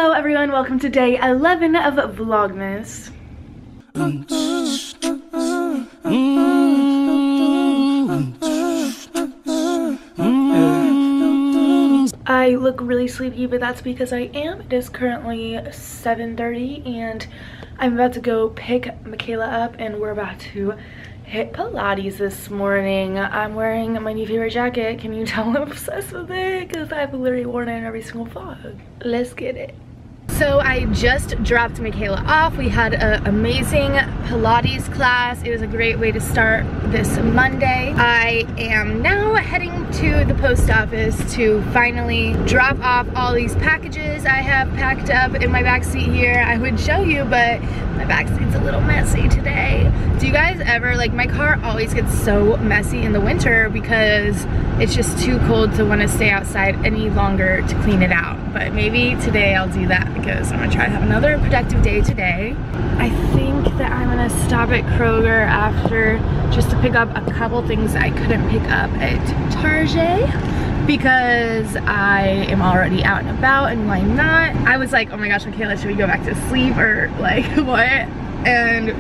Hello everyone, welcome to day 11 of Vlogmas. I look really sleepy, but that's because I am. It is currently 7:30 and I'm about to go pick Michaela up and we're about to hit Pilates this morning. I'm wearing my new favorite jacket. Can you tell I'm obsessed with it? Because I've literally worn it in every single vlog. Let's get it. So I just dropped Michaela off. We had an amazing Pilates class. It was a great way to start this Monday. I am now heading to the post office to finally drop off all these packages I have packed up in my backseat here. I would show you, but my backseat's a little messy today. Do you guys ever, like, my car always gets so messy in the winter because it's just too cold to want to stay outside any longer to clean it out. But maybe today I'll do that because I'm gonna try to have another productive day today. I think that I'm gonna stop at Kroger after just to pick up a couple things I couldn't pick up at Target because I am already out and about, and why not? I was like, oh my gosh, Michaela, should we go back to sleep or like what? And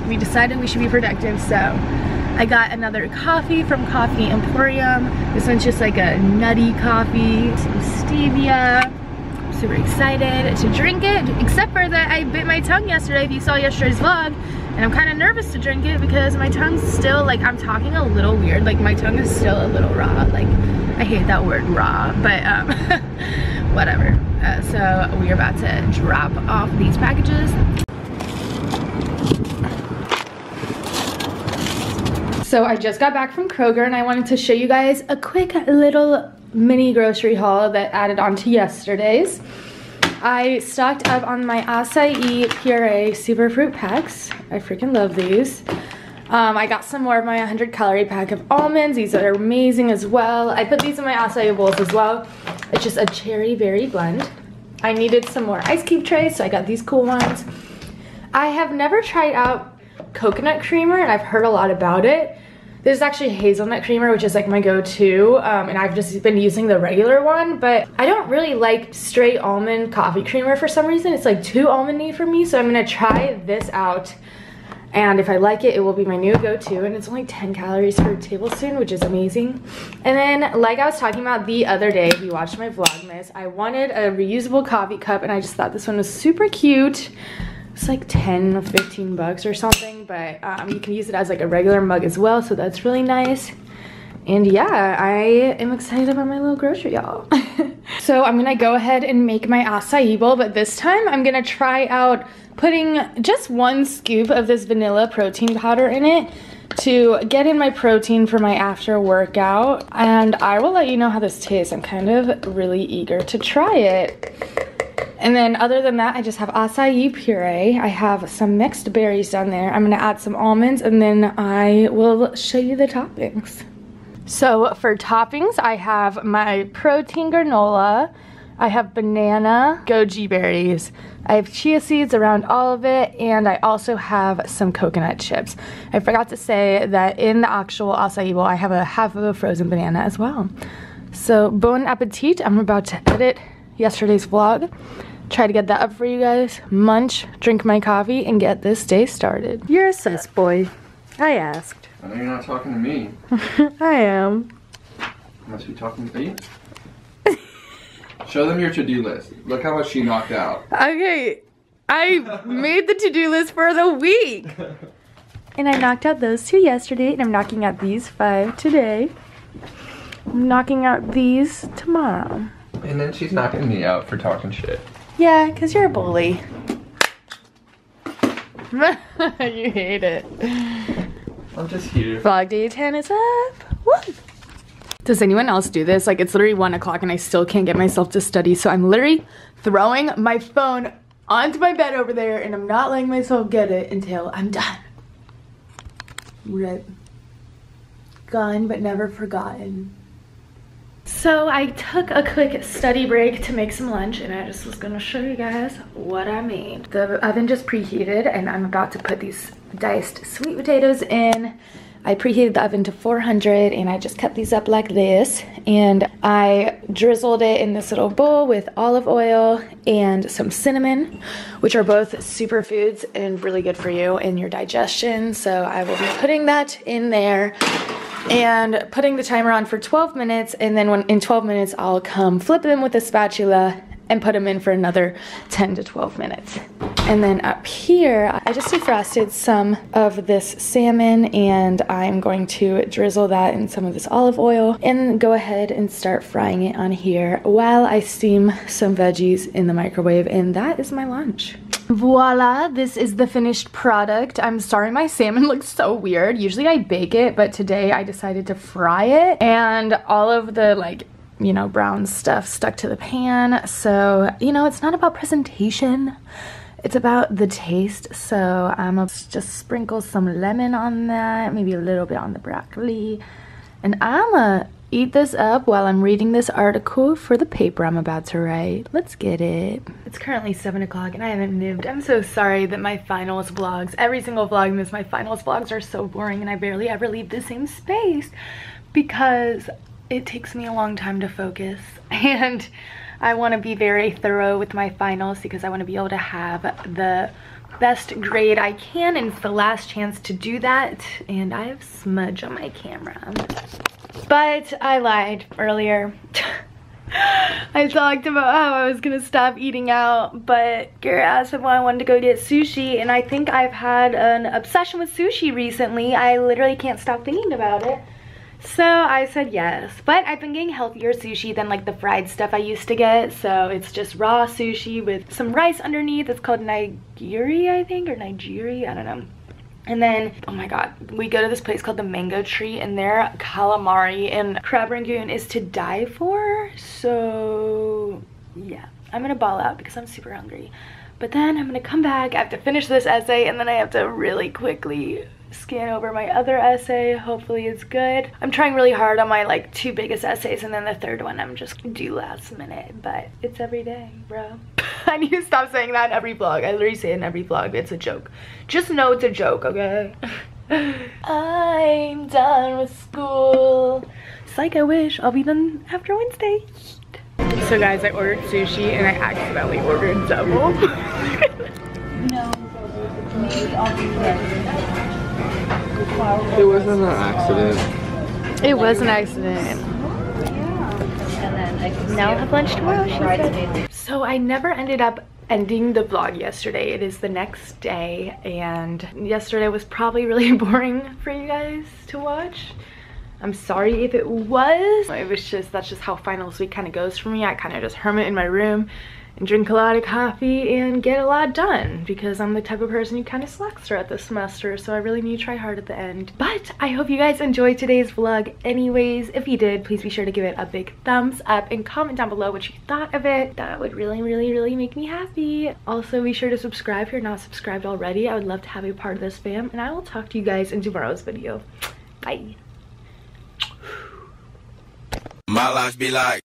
we decided we should be productive, so I got another coffee from Coffee Emporium. This one's just like a nutty coffee, some stevia. I'm super excited to drink it, except for that I bit my tongue yesterday, if you saw yesterday's vlog, and I'm kind of nervous to drink it because my tongue's still, like, I'm talking a little weird, like my tongue is still a little raw. Like, I hate that word raw, but whatever. So we're about to drop off these packages. So I just got back from Kroger and I wanted to show you guys a quick little mini grocery haul that added on to yesterday's. I stocked up on my acai puree super fruit packs. I freaking love these. I got some more of my 100 calorie pack of almonds. These are amazing as well. I put these in my acai bowls as well. It's just a cherry berry blend. I needed some more ice cube trays, so I got these cool ones. I have never tried out coconut creamer and I've heard a lot about it. This is actually hazelnut creamer, which is like my go-to, and I've just been using the regular one, but I don't really like straight almond coffee creamer for some reason. It's like too almondy for me, so I'm gonna try this out, and if I like it, it will be my new go-to, and it's only 10 calories per tablespoon, which is amazing. And then, like I was talking about the other day, if you watched my Vlogmas, I wanted a reusable coffee cup, and I just thought this one was super cute. It's like 10 or 15 bucks or something, but you can use it as like a regular mug as well, so that's really nice. And yeah, I am excited about my little grocery haul. So I'm gonna go ahead and make my acai bowl, but this time I'm gonna try out putting just 1 scoop of this vanilla protein powder in it to get in my protein for my after workout, and I will let you know how this tastes. I'm kind of really eager to try it. And then other than that, I just have acai puree. I have some mixed berries down there. I'm gonna add some almonds and then I will show you the toppings. So for toppings, I have my protein granola. I have banana goji berries. I have chia seeds around all of it, and I also have some coconut chips. I forgot to say that in the actual acai bowl, I have a half of a frozen banana as well. So bon appetit. I'm about to edit yesterday's vlog. Try to get that up for you guys, munch, drink my coffee, and get this day started. You're a sus boy. I asked. I know you're not talking to me. I am. You must be talking to me. Show them your to-do list. Look how much she knocked out. Okay, I made the to-do list for the week. And I knocked out those 2 yesterday, and I'm knocking out these 5 today. I'm knocking out these tomorrow. And then she's knocking me out for talking shit. Yeah, because you're a bully. You hate it. I'm just here. Vlog day 10 is up. Woo! Does anyone else do this? Like, it's literally 1 o'clock and I still can't get myself to study, so I'm literally throwing my phone onto my bed over there and I'm not letting myself get it until I'm done. Rip. Gone but never forgotten. So I took a quick study break to make some lunch, and I just was gonna show you guys what I made. The oven just preheated and I'm about to put these diced sweet potatoes in. I preheated the oven to 400 and I just cut these up like this, and I drizzled it in this little bowl with olive oil and some cinnamon, which are both superfoods and really good for you and your digestion. So I will be putting that in there and putting the timer on for 12 minutes, and then in 12 minutes I'll come flip them with a spatula and put them in for another 10 to 12 minutes. And then up here, I just defrosted some of this salmon, and I'm going to drizzle that in some of this olive oil and go ahead and start frying it on here while I steam some veggies in the microwave, and that is my lunch. Voila, this is the finished product. I'm sorry my salmon looks so weird. Usually I bake it, but today I decided to fry it, and all of the you know, brown stuff stuck to the pan. So, you know, it's not about presentation, it's about the taste. So I'm gonna just sprinkle some lemon on that, maybe a little bit on the broccoli, and I'm gonna eat this up while I'm reading this article for the paper I'm about to write. Let's get it. It's currently 7 o'clock and I haven't moved. I'm so sorry that my finals vlogs, every single Vlogmas, my finals vlogs are so boring and I barely ever leave the same space because it takes me a long time to focus, and I want to be very thorough with my finals because I want to be able to have the best grade I can, and it's the last chance to do that, and I have smudge on my camera. But I lied earlier. I talked about how I was gonna stop eating out, but Garrett asked if I wanted to go get sushi, and I think I've had an obsession with sushi recently. I literally can't stop thinking about it. So I said yes, but I've been getting healthier sushi than like the fried stuff I used to get. So it's just raw sushi with some rice underneath. It's called nigiri, I think, or nigiri, I don't know. And then, oh my god, we go to this place called the Mango Tree, and their calamari and crab rangoon is to die for. So yeah, I'm gonna ball out because I'm super hungry. But then I'm gonna come back, I have to finish this essay, and then I have to really quickly scan over my other essay. Hopefully it's good. I'm trying really hard on my like 2 biggest essays, and then the third one I'm just gonna do last minute, but it's every day, bro. I need to stop saying that in every vlog. I literally say it in every vlog. It's a joke. Just know it's a joke, okay? I'm done with school. Psych, I wish I'll be done after Wednesday. So guys, I ordered sushi and I accidentally ordered double. No, maybe I'll be ready. It wasn't an accident. It was an accident. And then I can Now I'll have lunch tomorrow, she said. said. So I never ended up ending the vlog yesterday. It is the next day, and yesterday was probably really boring for you guys to watch. I'm sorry if it was. That's just how finals week kind of goes for me. I kind of just hermit in my room and drink a lot of coffee and get a lot done because I'm the type of person who kind of slacks throughout the semester, so I really need to try hard at the end. But I hope you guys enjoyed today's vlog anyways. If you did, please be sure to give it a big thumbs up and comment down below what you thought of it. That would really make me happy. Also, be sure to subscribe if you're not subscribed already. I would love to have you part of this fam, and I will talk to you guys in tomorrow's video. Bye. My life be like